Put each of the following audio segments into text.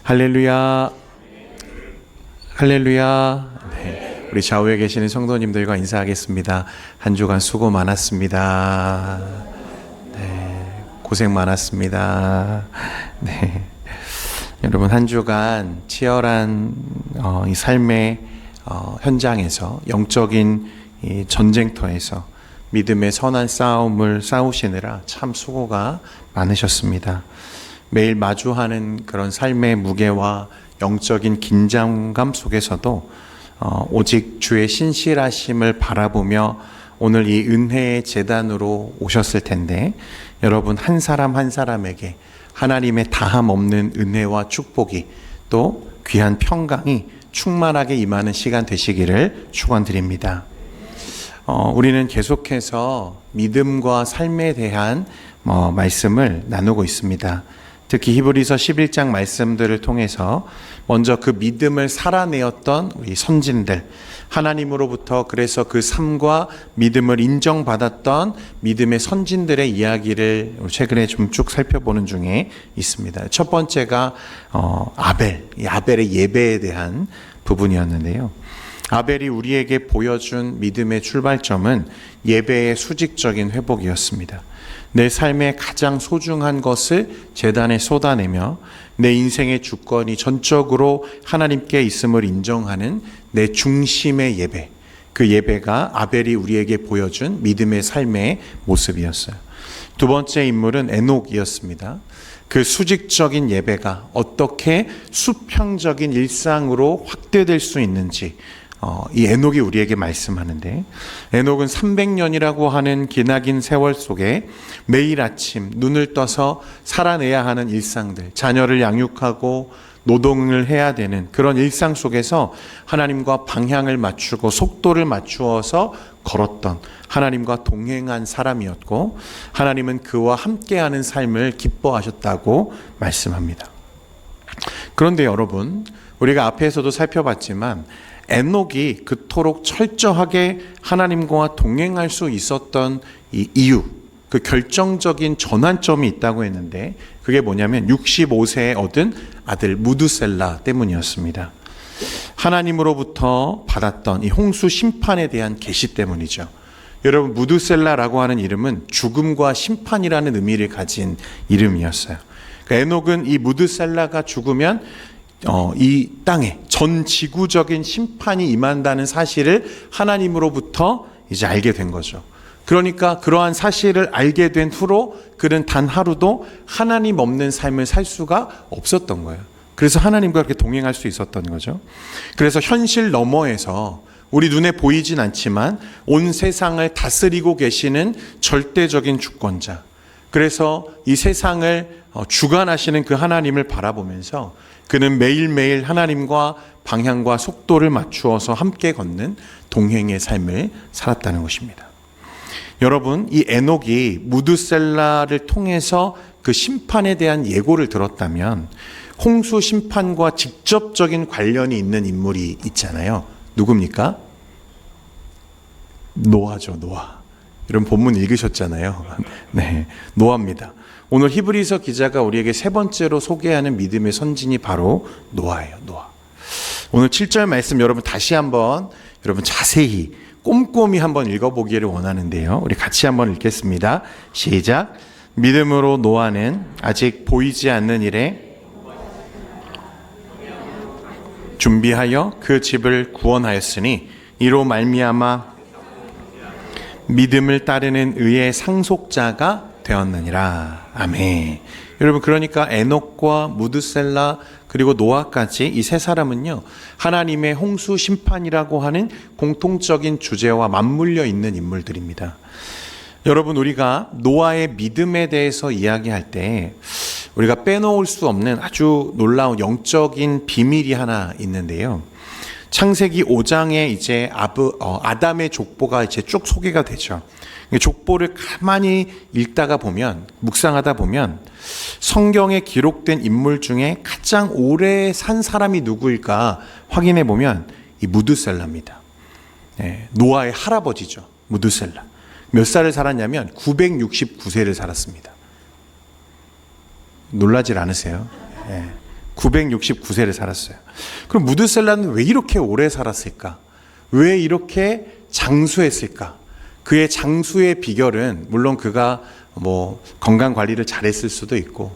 할렐루야. 할렐루야. 네, 우리 좌우에 계시는 성도님들과 인사하겠습니다. 한 주간 수고 많았습니다. 네, 고생 많았습니다. 네, 여러분 한 주간 치열한 이 삶의 현장에서 영적인 이 전쟁터에서 믿음의 선한 싸움을 싸우시느라 참 수고가 많으셨습니다. 매일 마주하는 그런 삶의 무게와 영적인 긴장감 속에서도 오직 주의 신실하심을 바라보며 오늘 이 은혜의 제단으로 오셨을 텐데, 여러분 한 사람 한 사람에게 하나님의 다함 없는 은혜와 축복이 또 귀한 평강이 충만하게 임하는 시간 되시기를 축원드립니다. 우리는 계속해서 믿음과 삶에 대한 말씀을 나누고 있습니다. 특히 히브리서 11장 말씀들을 통해서 먼저 그 믿음을 살아내었던 우리 선진들, 하나님으로부터 그래서 그 삶과 믿음을 인정받았던 믿음의 선진들의 이야기를 최근에 좀 쭉 살펴보는 중에 있습니다. 첫 번째가 아벨의 예배에 대한 부분이었는데요. 아벨이 우리에게 보여준 믿음의 출발점은 예배의 수직적인 회복이었습니다. 내 삶의 가장 소중한 것을 제단에 쏟아내며 내 인생의 주권이 전적으로 하나님께 있음을 인정하는 내 중심의 예배, 그 예배가 아벨이 우리에게 보여준 믿음의 삶의 모습이었어요. 두 번째 인물은 에녹이었습니다. 그 수직적인 예배가 어떻게 수평적인 일상으로 확대될 수 있는지 이 에녹이 우리에게 말씀하는데, 에녹은 300년이라고 하는 기나긴 세월 속에 매일 아침 눈을 떠서 살아내야 하는 일상들, 자녀를 양육하고 노동을 해야 되는 그런 일상 속에서 하나님과 방향을 맞추고 속도를 맞추어서 걸었던, 하나님과 동행한 사람이었고, 하나님은 그와 함께하는 삶을 기뻐하셨다고 말씀합니다. 그런데 여러분, 우리가 앞에서도 살펴봤지만 에녹이 그토록 철저하게 하나님과 동행할 수 있었던 이 이유, 그 결정적인 전환점이 있다고 했는데, 그게 뭐냐면 65세에 얻은 아들 무드셀라 때문이었습니다. 하나님으로부터 받았던 이 홍수 심판에 대한 계시 때문이죠. 여러분, 무드셀라라고 하는 이름은 죽음과 심판이라는 의미를 가진 이름이었어요. 그러니까 에녹은 이 무드셀라가 죽으면 이 땅에 전 지구적인 심판이 임한다는 사실을 하나님으로부터 이제 알게 된 거죠. 그러니까 그러한 사실을 알게 된 후로 그는 단 하루도 하나님 없는 삶을 살 수가 없었던 거예요. 그래서 하나님과 그렇게 동행할 수 있었던 거죠. 그래서 현실 너머에서 우리 눈에 보이진 않지만 온 세상을 다스리고 계시는 절대적인 주권자, 그래서 이 세상을 주관하시는 그 하나님을 바라보면서 그는 매일매일 하나님과 방향과 속도를 맞추어서 함께 걷는 동행의 삶을 살았다는 것입니다. 여러분, 이 에녹이 무드셀라를 통해서 그 심판에 대한 예고를 들었다면 홍수 심판과 직접적인 관련이 있는 인물이 있잖아요. 누굽니까? 노아죠, 노아. 이런 본문 읽으셨잖아요. 네, 노아입니다. 오늘 히브리서 기자가 우리에게 세 번째로 소개하는 믿음의 선진이 바로 노아예요. 노아. 오늘 7절 말씀 여러분 다시 한번 여러분 자세히 꼼꼼히 한번 읽어보기를 원하는데요. 우리 같이 한번 읽겠습니다. 시작. 믿음으로 노아는 아직 보이지 않는 일에 준비하여 그 집을 구원하였으니 이로 말미암아 믿음을 따르는 의의 상속자가 되었느니라. 아멘. 여러분, 그러니까 에녹과 무드셀라 그리고 노아까지 이 세 사람은요, 하나님의 홍수 심판이라고 하는 공통적인 주제와 맞물려 있는 인물들입니다. 여러분, 우리가 노아의 믿음에 대해서 이야기할 때 우리가 빼놓을 수 없는 아주 놀라운 영적인 비밀이 하나 있는데요. 창세기 5장에 이제 아담의 족보가 이제 쭉 소개가 되죠. 족보를 가만히 읽다가 보면, 묵상하다 보면 성경에 기록된 인물 중에 가장 오래 산 사람이 누구일까 확인해 보면 이 무드셀라입니다. 네, 노아의 할아버지죠. 무드셀라. 몇 살을 살았냐면 969세를 살았습니다. 놀라질 않으세요? 네. 969세를 살았어요. 그럼 무드셀라는 왜 이렇게 오래 살았을까? 왜 이렇게 장수했을까? 그의 장수의 비결은 물론 그가 건강 관리를 잘했을 수도 있고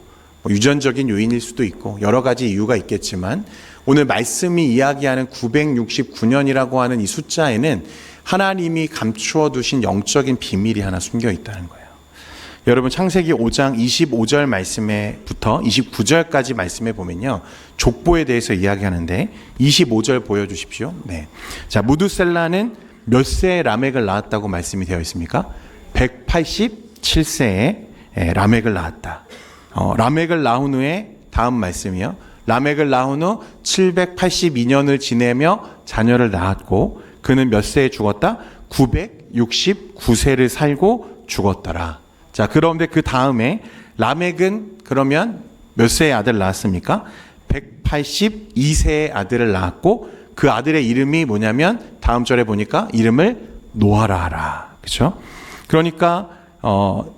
유전적인 요인일 수도 있고 여러 가지 이유가 있겠지만 오늘 말씀이 이야기하는 969년이라고 하는 이 숫자에는 하나님이 감추어 두신 영적인 비밀이 하나 숨겨 있다는 거예요. 여러분 창세기 5장 25절 말씀에부터 29절까지 말씀에 보면요. 족보에 대해서 이야기하는데 25절 보여주십시오. 네. 자, 무드셀라는 몇 세에 라멕을 낳았다고 말씀이 되어 있습니까? 187세에 라멕을 낳았다. 라멕을 낳은 후에 다음 말씀이요. 라멕을 낳은 후 782년을 지내며 자녀를 낳았고 그는 몇 세에 죽었다? 969세를 살고 죽었더라. 자, 그런데 그 다음에 라멕은 그러면 몇 세의 아들 낳았습니까? 182세의 아들을 낳았고 그 아들의 이름이 뭐냐면 다음 절에 보니까 이름을 노아라 하라. 그렇죠? 그러니까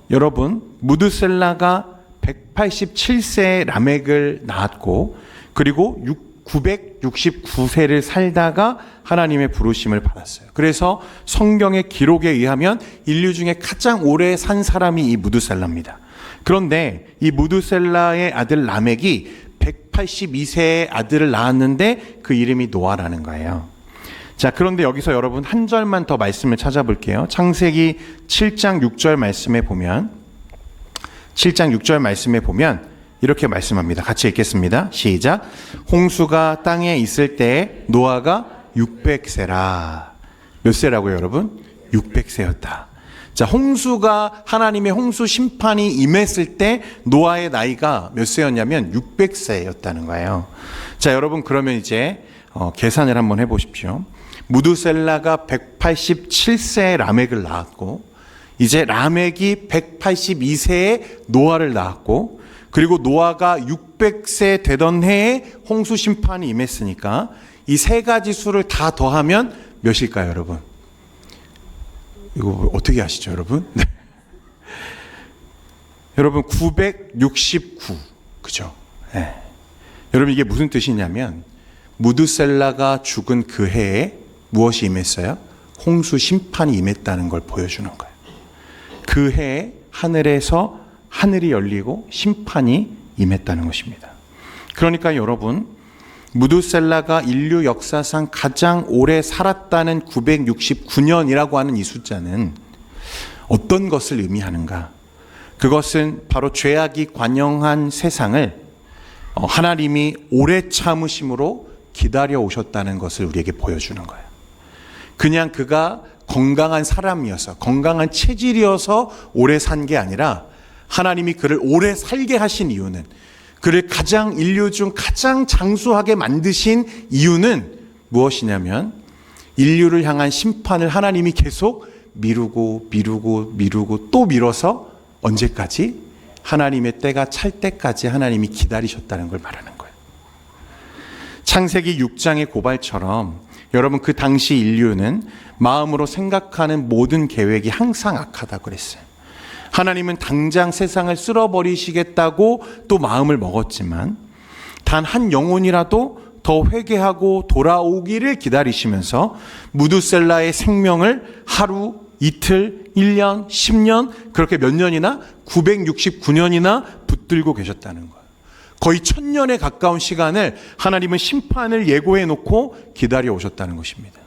여러분 무드셀라가 187세의 라멕을 낳았고 그리고 969세를 살다가 하나님의 부르심을 받았어요. 그래서 성경의 기록에 의하면 인류 중에 가장 오래 산 사람이 이 무드셀라입니다. 그런데 이 무드셀라의 아들 라멕이 182세의 아들을 낳았는데 그 이름이 노아라는 거예요. 자, 그런데 여기서 여러분 한 절만 더 말씀을 찾아볼게요. 창세기 7장 6절 말씀에 보면 7장 6절 말씀에 보면 이렇게 말씀합니다. 같이 읽겠습니다. 시작. 홍수가 땅에 있을 때 노아가 600세라. 몇 세라고요, 여러분? 600세였다. 자, 홍수가 하나님의 홍수 심판이 임했을 때 노아의 나이가 몇 세였냐면 600세였다는 거예요. 자, 여러분 그러면 이제 계산을 한번 해보십시오. 무드셀라가 187세에 라멕을 낳았고 이제 라멕이 182세에 노아를 낳았고 그리고 노아가 600세 되던 해에 홍수 심판이 임했으니까 이 세 가지 수를 다 더하면 몇일까요, 여러분? 이거 어떻게 아시죠, 여러분? 네. 여러분 969, 그죠? 네. 여러분 이게 무슨 뜻이냐면 무드셀라가 죽은 그 해에 무엇이 임했어요? 홍수 심판이 임했다는 걸 보여주는 거예요. 그 해에 하늘에서 하늘이 열리고 심판이 임했다는 것입니다. 그러니까 여러분 무드셀라가 인류 역사상 가장 오래 살았다는 969년이라고 하는 이 숫자는 어떤 것을 의미하는가? 그것은 바로 죄악이 관영한 세상을 하나님이 오래 참으심으로 기다려 오셨다는 것을 우리에게 보여주는 거예요. 그냥 그가 건강한 사람이어서 건강한 체질이어서 오래 산 게 아니라 하나님이 그를 오래 살게 하신 이유는 그를 가장 인류 중 가장 장수하게 만드신 이유는 무엇이냐면 인류를 향한 심판을 하나님이 계속 미루고 또 미뤄서 언제까지? 하나님의 때가 찰 때까지 하나님이 기다리셨다는 걸 말하는 거예요. 창세기 6장의 고발처럼 여러분 그 당시 인류는 마음으로 생각하는 모든 계획이 항상 악하다고 그랬어요. 하나님은 당장 세상을 쓸어버리시겠다고 또 마음을 먹었지만 단 한 영혼이라도 더 회개하고 돌아오기를 기다리시면서 무드셀라의 생명을 하루, 이틀, 1년, 10년 그렇게 몇 년이나 969년이나 붙들고 계셨다는 거예요. 거의 1000년에 가까운 시간을 하나님은 심판을 예고해 놓고 기다려 오셨다는 것입니다.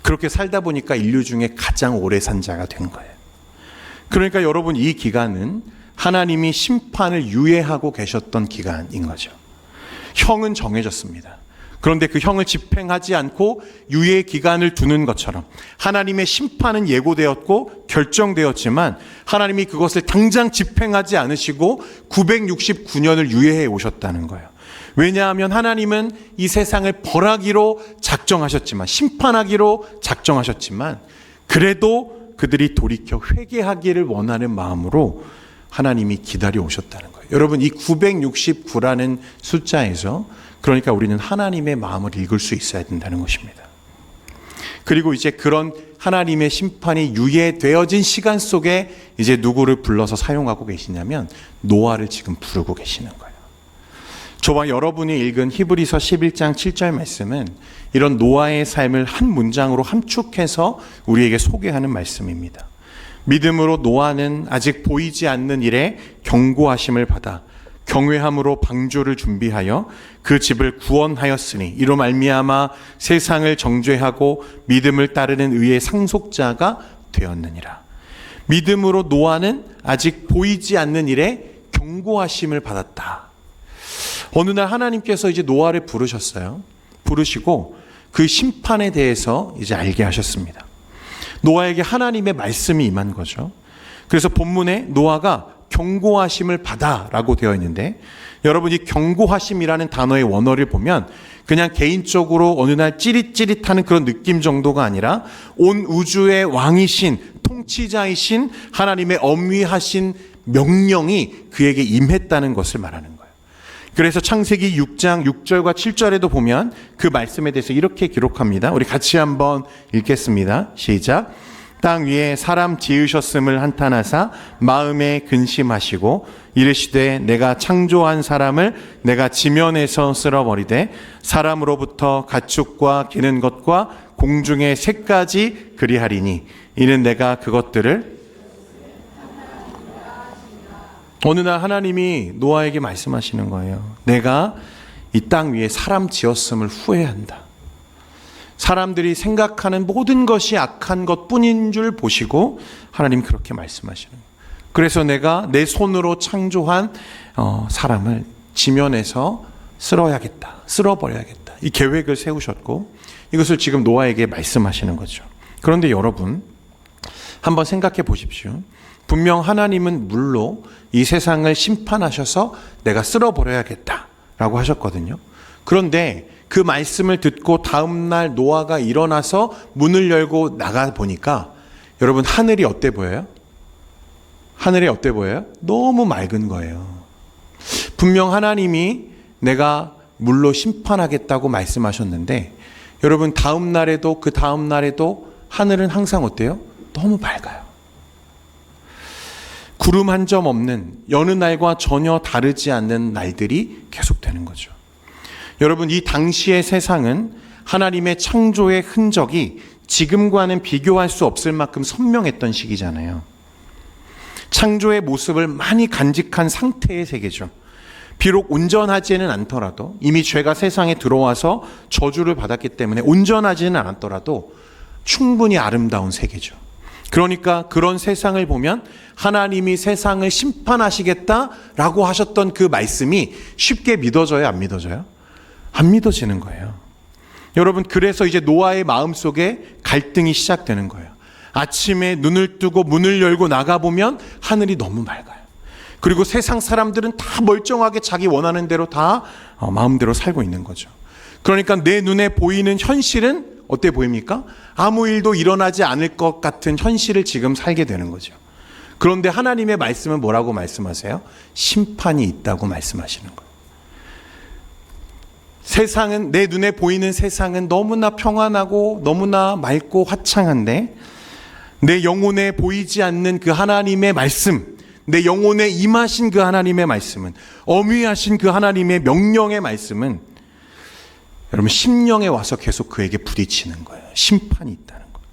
그렇게 살다 보니까 인류 중에 가장 오래 산 자가 된 거예요. 그러니까 여러분 이 기간은 하나님이 심판을 유예하고 계셨던 기간인 거죠. 형은 정해졌습니다. 그런데 그 형을 집행하지 않고 유예 기간을 두는 것처럼 하나님의 심판은 예고되었고 결정되었지만 하나님이 그것을 당장 집행하지 않으시고 969년을 유예해 오셨다는 거예요. 왜냐하면 하나님은 이 세상을 벌하기로 작정하셨지만 심판하기로 작정하셨지만 그래도 그들이 돌이켜 회개하기를 원하는 마음으로 하나님이 기다려 오셨다는 거예요. 여러분 이 969라는 숫자에서 그러니까 우리는 하나님의 마음을 읽을 수 있어야 된다는 것입니다. 그리고 이제 그런 하나님의 심판이 유예되어진 시간 속에 이제 누구를 불러서 사용하고 계시냐면 노아를 지금 부르고 계시는 거예요. 저와 여러분이 읽은 히브리서 11장 7절 말씀은 이런 노아의 삶을 한 문장으로 함축해서 우리에게 소개하는 말씀입니다. 믿음으로 노아는 아직 보이지 않는 일에 경고하심을 받아 경외함으로 방주를 준비하여 그 집을 구원하였으니 이로 말미암아 세상을 정죄하고 믿음을 따르는 의의 상속자가 되었느니라. 믿음으로 노아는 아직 보이지 않는 일에 경고하심을 받았다. 어느 날 하나님께서 이제 노아를 부르셨어요. 부르시고 그 심판에 대해서 이제 알게 하셨습니다. 노아에게 하나님의 말씀이 임한 거죠. 그래서 본문에 노아가 경고하심을 받아라고 되어 있는데, 여러분 이 경고하심이라는 단어의 원어를 보면 그냥 개인적으로 어느 날 찌릿찌릿하는 그런 느낌 정도가 아니라 온 우주의 왕이신 통치자이신 하나님의 엄위하신 명령이 그에게 임했다는 것을 말하는 거예요. 그래서 창세기 6장 6절과 7절에도 보면 그 말씀에 대해서 이렇게 기록합니다. 우리 같이 한번 읽겠습니다. 시작. 땅 위에 사람 지으셨음을 한탄하사 마음에 근심하시고 이르시되 내가 창조한 사람을 내가 지면에서 쓸어버리되 사람으로부터 가축과 기는 것과 공중의 새까지 그리하리니 이는 내가 그것들을. 어느 날 하나님이 노아에게 말씀하시는 거예요. 내가 이 땅 위에 사람 지었음을 후회한다. 사람들이 생각하는 모든 것이 악한 것뿐인 줄 보시고 하나님 그렇게 말씀하시는 거예요. 그래서 내가 내 손으로 창조한 사람을 지면에서 쓸어버려야겠다. 이 계획을 세우셨고 이것을 지금 노아에게 말씀하시는 거죠. 그런데 여러분 한번 생각해 보십시오. 분명 하나님은 물로 이 세상을 심판하셔서 내가 쓸어버려야겠다라고 하셨거든요. 그런데 그 말씀을 듣고 다음날 노아가 일어나서 문을 열고 나가 보니까 여러분 하늘이 어때 보여요? 하늘이 어때 보여요? 너무 맑은 거예요. 분명 하나님이 내가 물로 심판하겠다고 말씀하셨는데 여러분 다음날에도 그 다음날에도 하늘은 항상 어때요? 너무 맑아요. 구름 한 점 없는 여느 날과 전혀 다르지 않는 날들이 계속되는 거죠. 여러분 이 당시의 세상은 하나님의 창조의 흔적이 지금과는 비교할 수 없을 만큼 선명했던 시기잖아요. 창조의 모습을 많이 간직한 상태의 세계죠. 비록 온전하지는 않더라도 이미 죄가 세상에 들어와서 저주를 받았기 때문에 온전하지는 않았더라도 충분히 아름다운 세계죠. 그러니까 그런 세상을 보면 하나님이 세상을 심판하시겠다라고 하셨던 그 말씀이 쉽게 믿어져요? 안 믿어져요? 안 믿어지는 거예요. 여러분 그래서 이제 노아의 마음속에 갈등이 시작되는 거예요. 아침에 눈을 뜨고 문을 열고 나가보면 하늘이 너무 맑아요. 그리고 세상 사람들은 다 멀쩡하게 자기 원하는 대로 다 마음대로 살고 있는 거죠. 그러니까 내 눈에 보이는 현실은 어때 보입니까? 아무 일도 일어나지 않을 것 같은 현실을 지금 살게 되는 거죠. 그런데 하나님의 말씀은 뭐라고 말씀하세요? 심판이 있다고 말씀하시는 거예요. 세상은, 내 눈에 보이는 세상은 너무나 평안하고 너무나 맑고 화창한데 내 영혼에 보이지 않는 그 하나님의 말씀, 내 영혼에 임하신 그 하나님의 말씀은, 엄위하신 그 하나님의 명령의 말씀은 여러분 심령에 와서 계속 그에게 부딪히는 거예요. 심판이 있다는 거예요.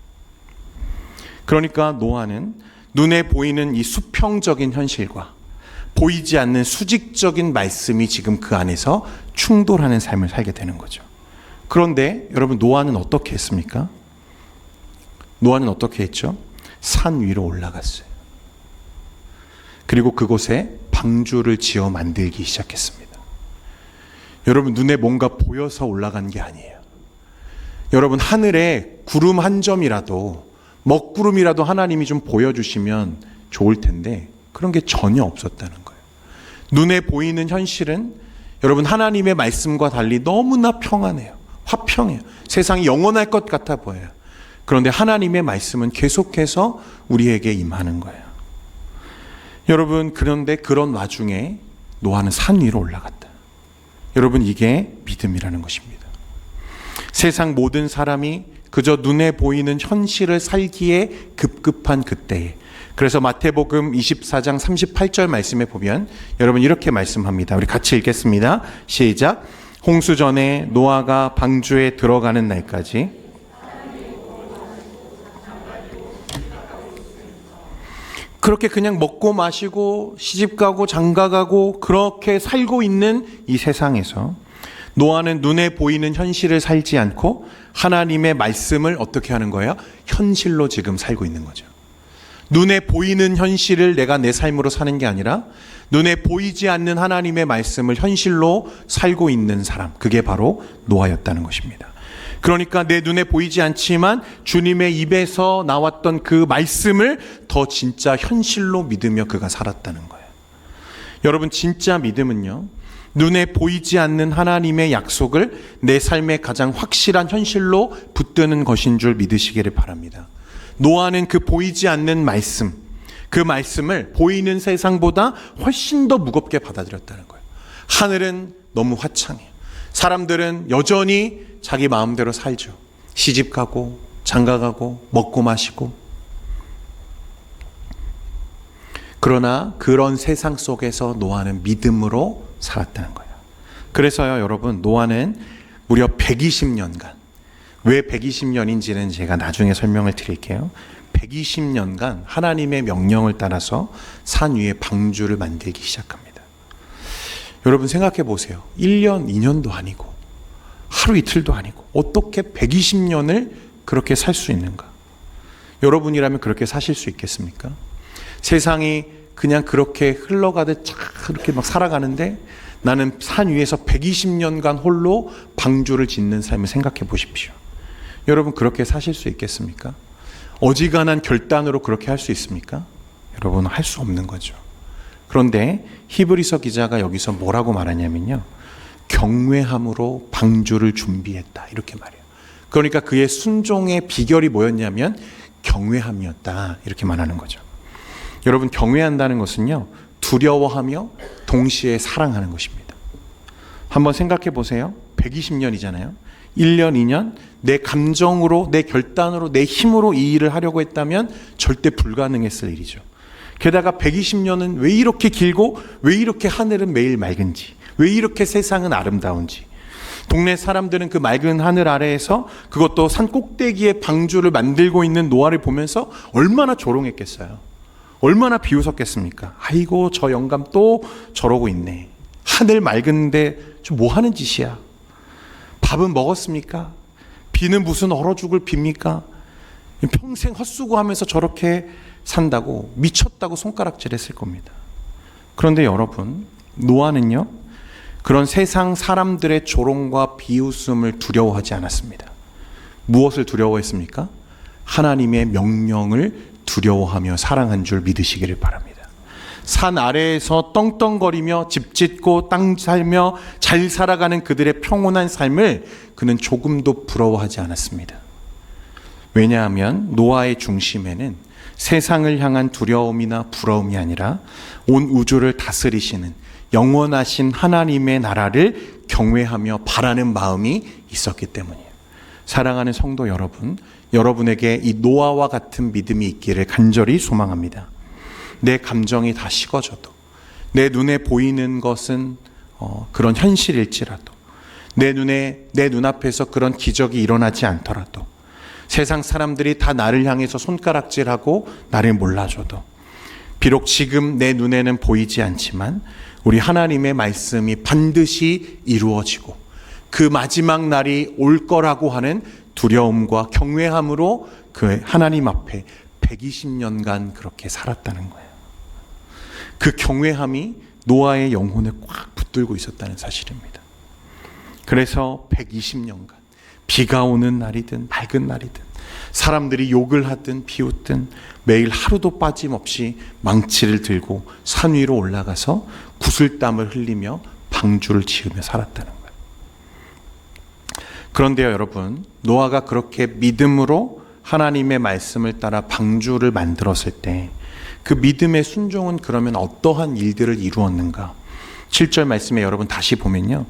그러니까 노아는 눈에 보이는 이 수평적인 현실과 보이지 않는 수직적인 말씀이 지금 그 안에서 충돌하는 삶을 살게 되는 거죠. 그런데 여러분 노아는 어떻게 했습니까? 노아는 어떻게 했죠? 산 위로 올라갔어요. 그리고 그곳에 방주를 지어 만들기 시작했습니다. 여러분 눈에 뭔가 보여서 올라간 게 아니에요. 여러분 하늘에 구름 한 점이라도, 먹구름이라도 하나님이 좀 보여주시면 좋을 텐데 그런 게 전혀 없었다는 거예요. 눈에 보이는 현실은 여러분 하나님의 말씀과 달리 너무나 평안해요. 화평해요. 세상이 영원할 것 같아 보여요. 그런데 하나님의 말씀은 계속해서 우리에게 임하는 거예요. 여러분 그런데 그런 와중에 노아는 산 위로 올라갔다. 여러분 이게 믿음이라는 것입니다. 세상 모든 사람이 그저 눈에 보이는 현실을 살기에 급급한 그때에. 그래서 마태복음 24장 38절 말씀에 보면 여러분 이렇게 말씀합니다. 우리 같이 읽겠습니다. 시작. 홍수 전에 노아가 방주에 들어가는 날까지 그렇게 그냥 먹고 마시고 시집가고 장가가고 그렇게 살고 있는 이 세상에서 노아는 눈에 보이는 현실을 살지 않고 하나님의 말씀을 어떻게 하는 거예요? 현실로 지금 살고 있는 거죠. 눈에 보이는 현실을 내가 내 삶으로 사는 게 아니라 눈에 보이지 않는 하나님의 말씀을 현실로 살고 있는 사람, 그게 바로 노아였다는 것입니다. 그러니까 내 눈에 보이지 않지만 주님의 입에서 나왔던 그 말씀을 더 진짜 현실로 믿으며 그가 살았다는 거예요. 여러분, 진짜 믿음은요, 눈에 보이지 않는 하나님의 약속을 내 삶의 가장 확실한 현실로 붙드는 것인 줄 믿으시기를 바랍니다. 노아는 그 보이지 않는 말씀, 그 말씀을 보이는 세상보다 훨씬 더 무겁게 받아들였다는 거예요. 하늘은 너무 화창해요. 사람들은 여전히 자기 마음대로 살죠. 시집가고 장가가고 먹고 마시고. 그러나 그런 세상 속에서 노아는 믿음으로 살았다는 거예요. 그래서요, 여러분, 노아는 무려 120년간, 왜 120년인지는 제가 나중에 설명을 드릴게요. 120년간 하나님의 명령을 따라서 산 위에 방주를 만들기 시작합니다. 여러분 생각해 보세요. 1년, 2년도 아니고 하루 이틀도 아니고 어떻게 120년을 그렇게 살 수 있는가? 여러분이라면 그렇게 사실 수 있겠습니까? 세상이 그냥 그렇게 흘러가듯 그렇게 막 살아가는데 나는 산 위에서 120년간 홀로 방주를 짓는 삶을 생각해 보십시오. 여러분 그렇게 사실 수 있겠습니까? 어지간한 결단으로 그렇게 할 수 있습니까? 여러분 할 수 없는 거죠. 그런데 히브리서 기자가 여기서 뭐라고 말하냐면요, 경외함으로 방주를 준비했다 이렇게 말해요. 그러니까 그의 순종의 비결이 뭐였냐면 경외함이었다 이렇게 말하는 거죠. 여러분 경외한다는 것은요, 두려워하며 동시에 사랑하는 것입니다. 한번 생각해 보세요. 120년이잖아요. 1년, 2년 내 감정으로, 내 결단으로, 내 힘으로 이 일을 하려고 했다면 절대 불가능했을 일이죠. 게다가 120년은 왜 이렇게 길고 왜 이렇게 하늘은 매일 맑은지, 왜 이렇게 세상은 아름다운지, 동네 사람들은 그 맑은 하늘 아래에서 그것도 산 꼭대기에 방주를 만들고 있는 노아를 보면서 얼마나 조롱했겠어요. 얼마나 비웃었겠습니까? 아이고 저 영감 또 저러고 있네. 하늘 맑은데 저 뭐 하는 짓이야. 밥은 먹었습니까? 비는 무슨 얼어 죽을 비입니까? 평생 헛수고하면서 저렇게 산다고, 미쳤다고 손가락질했을 겁니다. 그런데 여러분, 노아는요 그런 세상 사람들의 조롱과 비웃음을 두려워하지 않았습니다. 무엇을 두려워했습니까? 하나님의 명령을 두려워하며 사랑한 줄 믿으시기를 바랍니다. 산 아래에서 떵떵거리며 집 짓고 땅 살며 잘 살아가는 그들의 평온한 삶을 그는 조금도 부러워하지 않았습니다. 왜냐하면 노아의 중심에는 세상을 향한 두려움이나 부러움이 아니라 온 우주를 다스리시는 영원하신 하나님의 나라를 경외하며 바라는 마음이 있었기 때문이에요. 사랑하는 성도 여러분, 여러분에게 이 노아와 같은 믿음이 있기를 간절히 소망합니다. 내 감정이 다 식어져도, 내 눈에 보이는 것은 그런 현실일지라도, 내 눈앞에서 그런 기적이 일어나지 않더라도, 세상 사람들이 다 나를 향해서 손가락질하고 나를 몰라줘도, 비록 지금 내 눈에는 보이지 않지만 우리 하나님의 말씀이 반드시 이루어지고 그 마지막 날이 올 거라고 하는 두려움과 경외함으로 그 하나님 앞에 120년간 그렇게 살았다는 거예요. 그 경외함이 노아의 영혼을 꽉 붙들고 있었다는 사실입니다. 그래서 120년간 비가 오는 날이든 맑은 날이든 사람들이 욕을 하든 비웃든 매일 하루도 빠짐없이 망치를 들고 산 위로 올라가서 구슬땀을 흘리며 방주를 지으며 살았다는 거예요. 그런데요 여러분, 노아가 그렇게 믿음으로 하나님의 말씀을 따라 방주를 만들었을 때 그 믿음의 순종은 그러면 어떠한 일들을 이루었는가? 7절 말씀에 여러분 다시 보면요,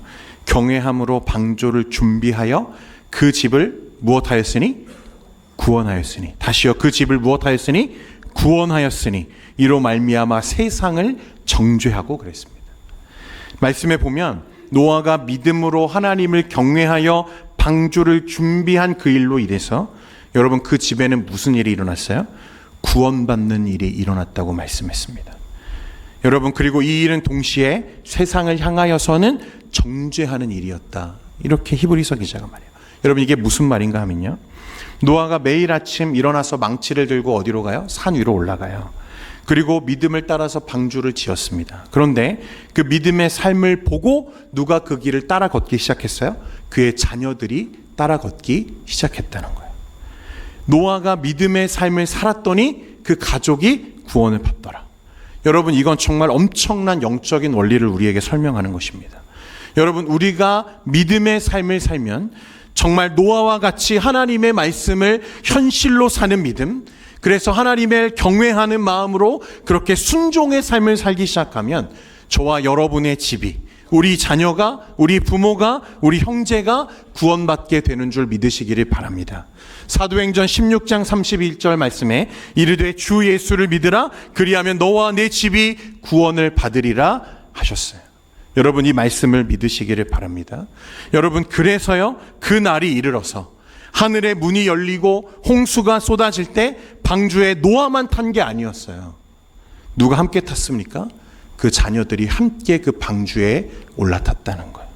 경외함으로 방주를 준비하여 그 집을 무엇하였으니? 구원하였으니. 다시요. 그 집을 무엇하였으니? 구원하였으니. 이로 말미암아 세상을 정죄하고 그랬습니다. 말씀에 보면 노아가 믿음으로 하나님을 경외하여 방주를 준비한 그 일로 인해서 여러분 그 집에는 무슨 일이 일어났어요? 구원받는 일이 일어났다고 말씀했습니다. 여러분 그리고 이 일은 동시에 세상을 향하여서는 정죄하는 일이었다. 이렇게 히브리서 기자가 말해요. 여러분 이게 무슨 말인가 하면요. 노아가 매일 아침 일어나서 망치를 들고 어디로 가요? 산 위로 올라가요. 그리고 믿음을 따라서 방주를 지었습니다. 그런데 그 믿음의 삶을 보고 누가 그 길을 따라 걷기 시작했어요? 그의 자녀들이 따라 걷기 시작했다는 거예요. 노아가 믿음의 삶을 살았더니 그 가족이 구원을 받더라. 여러분 이건 정말 엄청난 영적인 원리를 우리에게 설명하는 것입니다. 여러분 우리가 믿음의 삶을 살면 정말 노아와 같이 하나님의 말씀을 현실로 사는 믿음, 그래서 하나님을 경외하는 마음으로 그렇게 순종의 삶을 살기 시작하면 저와 여러분의 집이, 우리 자녀가, 우리 부모가, 우리 형제가 구원받게 되는 줄 믿으시기를 바랍니다. 사도행전 16장 31절 말씀에 이르되 주 예수를 믿으라 그리하면 너와 내 집이 구원을 받으리라 하셨어요. 여러분 이 말씀을 믿으시기를 바랍니다. 여러분 그래서요 그 날이 이르러서 하늘의 문이 열리고 홍수가 쏟아질 때 방주에 노아만 탄 게 아니었어요. 누가 함께 탔습니까? 그 자녀들이 함께 그 방주에 올라탔다는 거예요.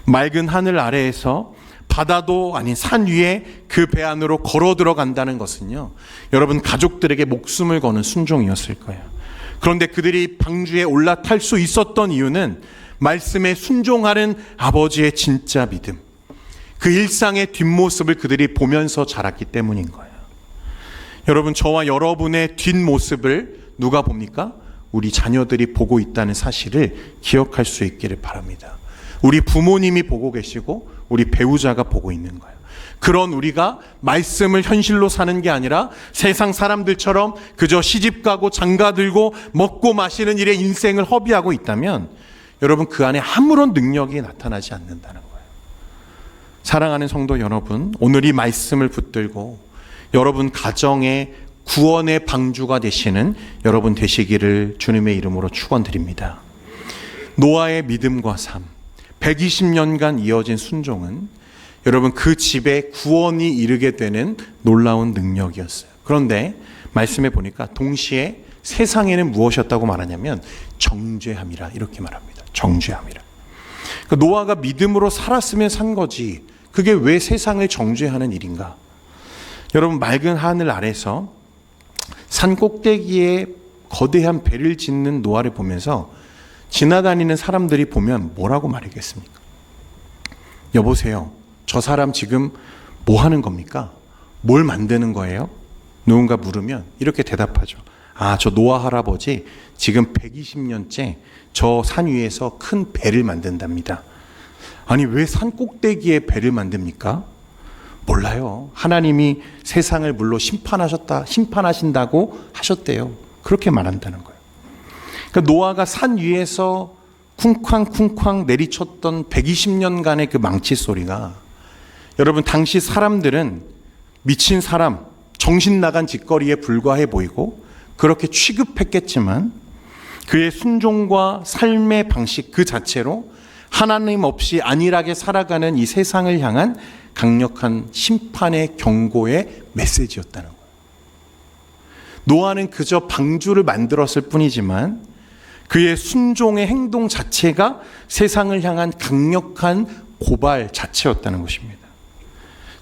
맑은 하늘 아래에서 바다도 아닌 산 위에 그 배 안으로 걸어 들어간다는 것은요, 여러분 가족들에게 목숨을 거는 순종이었을 거예요. 그런데 그들이 방주에 올라탈 수 있었던 이유는 말씀에 순종하는 아버지의 진짜 믿음, 그 일상의 뒷모습을 그들이 보면서 자랐기 때문인 거예요. 여러분 저와 여러분의 뒷모습을 누가 봅니까? 우리 자녀들이 보고 있다는 사실을 기억할 수 있기를 바랍니다. 우리 부모님이 보고 계시고 우리 배우자가 보고 있는 거예요. 그런 우리가 말씀을 현실로 사는 게 아니라 세상 사람들처럼 그저 시집가고 장가들고 먹고 마시는 일에 인생을 허비하고 있다면 여러분 그 안에 아무런 능력이 나타나지 않는다는 거예요. 사랑하는 성도 여러분, 오늘 이 말씀을 붙들고 여러분 가정의 구원의 방주가 되시는 여러분 되시기를 주님의 이름으로 축원드립니다. 노아의 믿음과 삶, 120년간 이어진 순종은 여러분 그 집에 구원이 이르게 되는 놀라운 능력이었어요. 그런데 말씀해 보니까 동시에 세상에는 무엇이었다고 말하냐면 정죄함이라 이렇게 말합니다. 정죄함이라. 그러니까 노아가 믿음으로 살았으면 산 거지 그게 왜 세상을 정죄하는 일인가? 여러분 맑은 하늘 아래서 산 꼭대기에 거대한 배를 짓는 노아를 보면서 지나다니는 사람들이 보면 뭐라고 말하겠습니까? 여보세요, 저 사람 지금 뭐 하는 겁니까? 뭘 만드는 거예요? 누군가 물으면 이렇게 대답하죠. 아, 저 노아 할아버지 지금 120년째 저 산 위에서 큰 배를 만든답니다. 아니 왜 산 꼭대기에 배를 만듭니까? 몰라요. 하나님이 세상을 물로 심판하신다고 하셨대요. 그렇게 말한다는 거예요. 그러니까 노아가 산 위에서 쿵쾅쿵쾅 내리쳤던 120년간의 그 망치 소리가 여러분 당시 사람들은 미친 사람, 정신 나간 짓거리에 불과해 보이고 그렇게 취급했겠지만 그의 순종과 삶의 방식 그 자체로 하나님 없이 안일하게 살아가는 이 세상을 향한 강력한 심판의 경고의 메시지였다는 거예요. 노아는 그저 방주를 만들었을 뿐이지만 그의 순종의 행동 자체가 세상을 향한 강력한 고발 자체였다는 것입니다.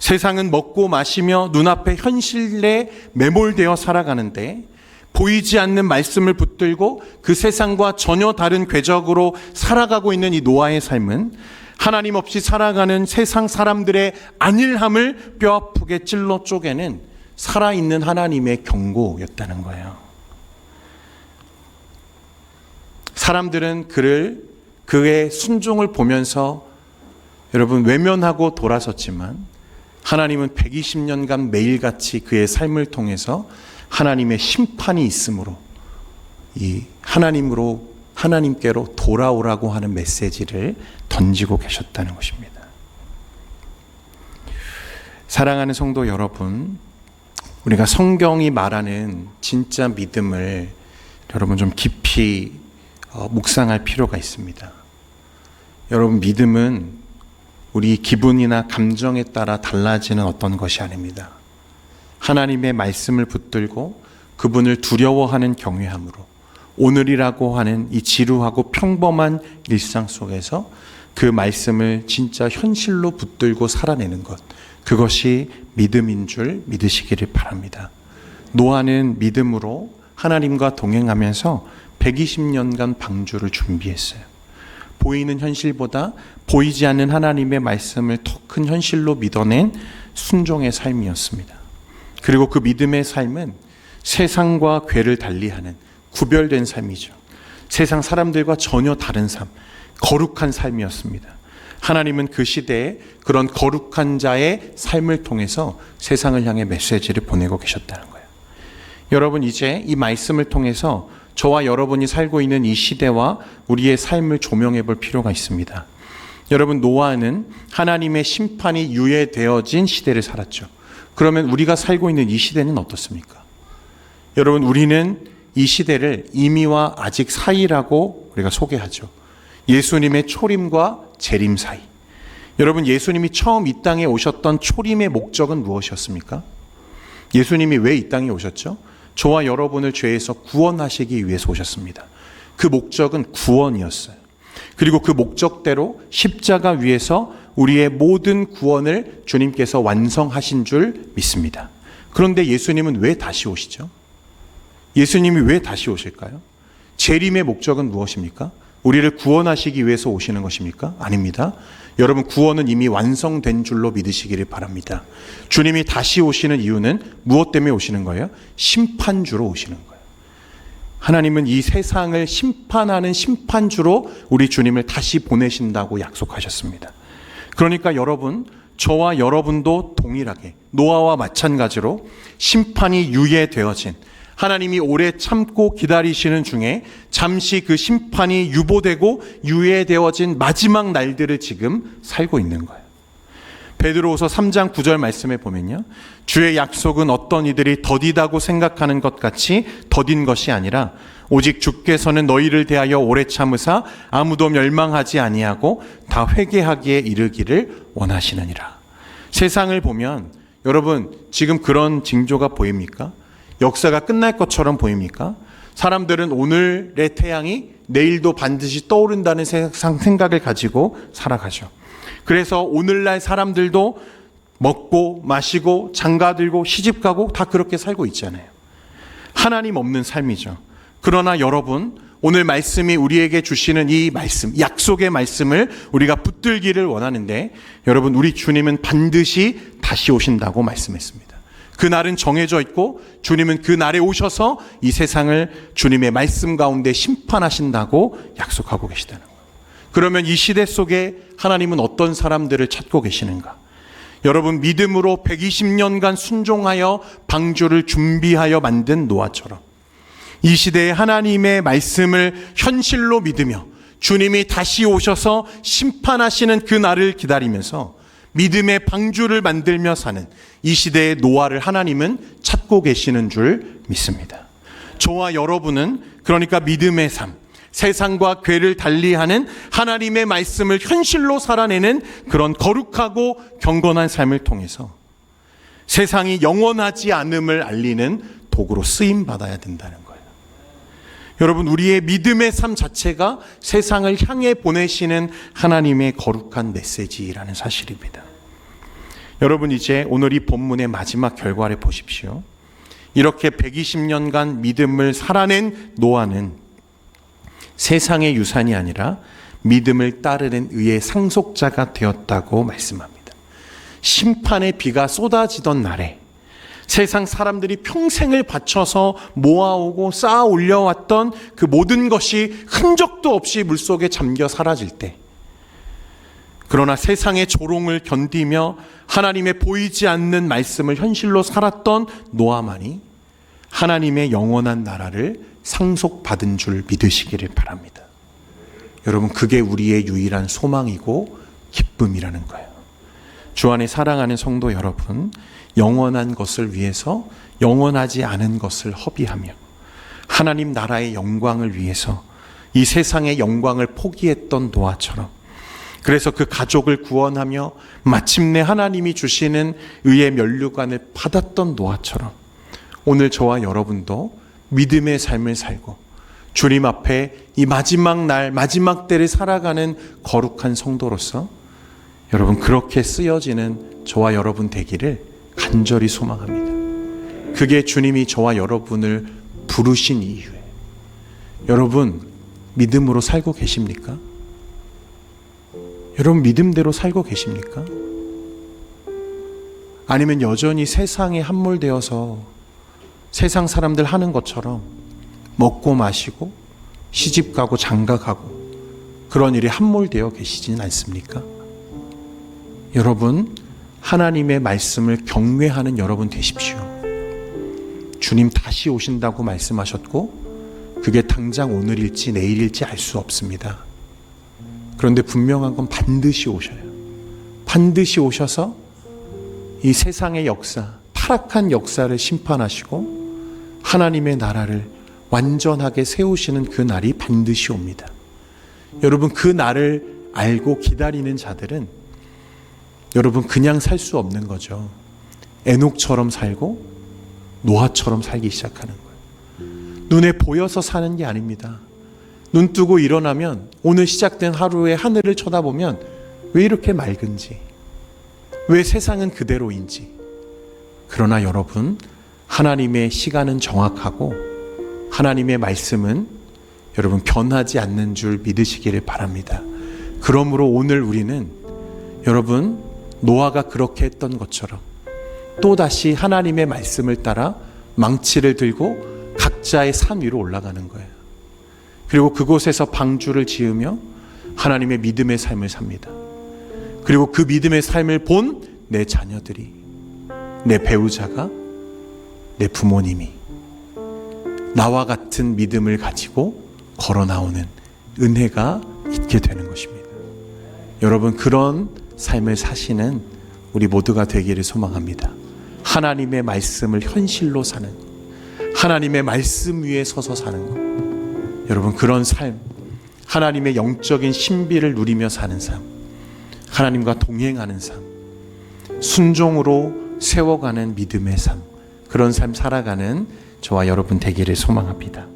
세상은 먹고 마시며 눈앞의 현실에 매몰되어 살아가는데 보이지 않는 말씀을 붙들고 그 세상과 전혀 다른 궤적으로 살아가고 있는 이 노아의 삶은 하나님 없이 살아가는 세상 사람들의 안일함을 뼈아프게 찔러 쪼개는 살아있는 하나님의 경고였다는 거예요. 사람들은 그의 순종을 보면서 여러분 외면하고 돌아섰지만 하나님은 120년간 매일같이 그의 삶을 통해서 하나님의 심판이 있으므로 이 하나님께로 돌아오라고 하는 메시지를 던지고 계셨다는 것입니다. 사랑하는 성도 여러분, 우리가 성경이 말하는 진짜 믿음을 여러분 좀 깊이 묵상할 필요가 있습니다. 여러분, 믿음은 우리 기분이나 감정에 따라 달라지는 어떤 것이 아닙니다. 하나님의 말씀을 붙들고 그분을 두려워하는 경외함으로 오늘이라고 하는 이 지루하고 평범한 일상 속에서 그 말씀을 진짜 현실로 붙들고 살아내는 것, 그것이 믿음인 줄 믿으시기를 바랍니다. 노아는 믿음으로 하나님과 동행하면서 120년간 방주를 준비했어요. 보이는 현실보다 보이지 않는 하나님의 말씀을 더 큰 현실로 믿어낸 순종의 삶이었습니다. 그리고 그 믿음의 삶은 세상과 궤를 달리하는 구별된 삶이죠. 세상 사람들과 전혀 다른 삶, 거룩한 삶이었습니다. 하나님은 그 시대에 그런 거룩한 자의 삶을 통해서 세상을 향해 메시지를 보내고 계셨다는 거예요. 여러분, 이제 이 말씀을 통해서 저와 여러분이 살고 있는 이 시대와 우리의 삶을 조명해 볼 필요가 있습니다. 여러분, 노아는 하나님의 심판이 유예되어진 시대를 살았죠. 그러면 우리가 살고 있는 이 시대는 어떻습니까? 여러분, 우리는 이 시대를 이미와 아직 사이라고 우리가 소개하죠. 예수님의 초림과 재림 사이. 여러분, 예수님이 처음 이 땅에 오셨던 초림의 목적은 무엇이었습니까? 예수님이 왜 이 땅에 오셨죠? 저와 여러분을 죄에서 구원하시기 위해서 오셨습니다. 그 목적은 구원이었어요. 그리고 그 목적대로 십자가 위에서 우리의 모든 구원을 주님께서 완성하신 줄 믿습니다. 그런데 예수님은 왜 다시 오시죠? 예수님이 왜 다시 오실까요? 재림의 목적은 무엇입니까? 우리를 구원하시기 위해서 오시는 것입니까? 아닙니다. 여러분, 구원은 이미 완성된 줄로 믿으시기를 바랍니다. 주님이 다시 오시는 이유는 무엇 때문에 오시는 거예요? 심판주로 오시는 거예요. 하나님은 이 세상을 심판하는 심판주로 우리 주님을 다시 보내신다고 약속하셨습니다. 그러니까 여러분, 저와 여러분도 동일하게 노아와 마찬가지로 심판이 유예되어진, 하나님이 오래 참고 기다리시는 중에 잠시 그 심판이 유보되고 유예되어진 마지막 날들을 지금 살고 있는 거예요. 베드로후서 3장 9절 말씀에 보면요, 주의 약속은 어떤 이들이 더디다고 생각하는 것 같이 더딘 것이 아니라 오직 주께서는 너희를 대하여 오래 참으사 아무도 멸망하지 아니하고 다 회개하기에 이르기를 원하시느니라. 세상을 보면 여러분, 지금 그런 징조가 보입니까? 역사가 끝날 것처럼 보입니까? 사람들은 오늘의 태양이 내일도 반드시 떠오른다는 세상 생각을 가지고 살아가죠. 그래서 오늘날 사람들도 먹고 마시고 장가들고 시집가고 다 그렇게 살고 있잖아요. 하나님 없는 삶이죠. 그러나 여러분, 오늘 말씀이 우리에게 주시는 이 말씀, 약속의 말씀을 우리가 붙들기를 원하는데, 여러분, 우리 주님은 반드시 다시 오신다고 말씀했습니다. 그 날은 정해져 있고 주님은 그 날에 오셔서 이 세상을 주님의 말씀 가운데 심판하신다고 약속하고 계시다는 거예요. 그러면 이 시대 속에 하나님은 어떤 사람들을 찾고 계시는가? 여러분, 믿음으로 120년간 순종하여 방주를 준비하여 만든 노아처럼 이 시대에 하나님의 말씀을 현실로 믿으며 주님이 다시 오셔서 심판하시는 그 날을 기다리면서 믿음의 방주를 만들며 사는 이 시대의 노아를 하나님은 찾고 계시는 줄 믿습니다. 저와 여러분은 그러니까 믿음의 삶, 세상과 궤를 달리하는 하나님의 말씀을 현실로 살아내는 그런 거룩하고 경건한 삶을 통해서 세상이 영원하지 않음을 알리는 도구로 쓰임받아야 된다는 거예요. 여러분, 우리의 믿음의 삶 자체가 세상을 향해 보내시는 하나님의 거룩한 메시지라는 사실입니다. 여러분, 이제 오늘 이 본문의 마지막 결과를 보십시오. 이렇게 120년간 믿음을 살아낸 노아는 세상의 유산이 아니라 믿음을 따르는 의의 상속자가 되었다고 말씀합니다. 심판의 비가 쏟아지던 날에 세상 사람들이 평생을 바쳐서 모아오고 쌓아 올려왔던 그 모든 것이 흔적도 없이 물속에 잠겨 사라질 때, 그러나 세상의 조롱을 견디며 하나님의 보이지 않는 말씀을 현실로 살았던 노아만이 하나님의 영원한 나라를 상속받은 줄 믿으시기를 바랍니다. 여러분, 그게 우리의 유일한 소망이고 기쁨이라는 거예요. 주 안에 사랑하는 성도 여러분, 영원한 것을 위해서 영원하지 않은 것을 허비하며 하나님 나라의 영광을 위해서 이 세상의 영광을 포기했던 노아처럼, 그래서 그 가족을 구원하며 마침내 하나님이 주시는 의의 면류관을 받았던 노아처럼 오늘 저와 여러분도 믿음의 삶을 살고 주님 앞에 이 마지막 날, 마지막 때를 살아가는 거룩한 성도로서 여러분 그렇게 쓰여지는 저와 여러분 되기를 간절히 소망합니다. 그게 주님이 저와 여러분을 부르신 이유예요. 여러분 믿음으로 살고 계십니까? 여러분 믿음대로 살고 계십니까? 아니면 여전히 세상에 함몰되어서 세상 사람들 하는 것처럼 먹고 마시고 시집가고 장가가고 그런 일이 함몰되어 계시지는 않습니까? 여러분 하나님의 말씀을 경외하는 여러분 되십시오. 주님 다시 오신다고 말씀하셨고 그게 당장 오늘일지 내일일지 알 수 없습니다. 그런데 분명한 건 반드시 오셔요. 반드시 오셔서 이 세상의 역사, 타락한 역사를 심판하시고 하나님의 나라를 완전하게 세우시는 그 날이 반드시 옵니다. 여러분 그 날을 알고 기다리는 자들은 여러분 그냥 살 수 없는 거죠. 에녹처럼 살고 노아처럼 살기 시작하는 거예요. 눈에 보여서 사는 게 아닙니다. 눈 뜨고 일어나면 오늘 시작된 하루의 하늘을 쳐다보면 왜 이렇게 맑은지, 왜 세상은 그대로인지. 그러나 여러분 하나님의 시간은 정확하고 하나님의 말씀은 여러분 변하지 않는 줄 믿으시기를 바랍니다. 그러므로 오늘 우리는 여러분 노아가 그렇게 했던 것처럼 또다시 하나님의 말씀을 따라 망치를 들고 각자의 산 위로 올라가는 거예요. 그리고 그곳에서 방주를 지으며 하나님의 믿음의 삶을 삽니다. 그리고 그 믿음의 삶을 본 내 자녀들이, 내 배우자가, 내 부모님이 나와 같은 믿음을 가지고 걸어 나오는 은혜가 있게 되는 것입니다. 여러분 그런 삶을 사시는 우리 모두가 되기를 소망합니다. 하나님의 말씀을 현실로 사는, 하나님의 말씀 위에 서서 사는 것. 여러분 그런 삶, 하나님의 영적인 신비를 누리며 사는 삶, 하나님과 동행하는 삶, 순종으로 세워가는 믿음의 삶, 그런 삶 살아가는 저와 여러분 되기를 소망합니다.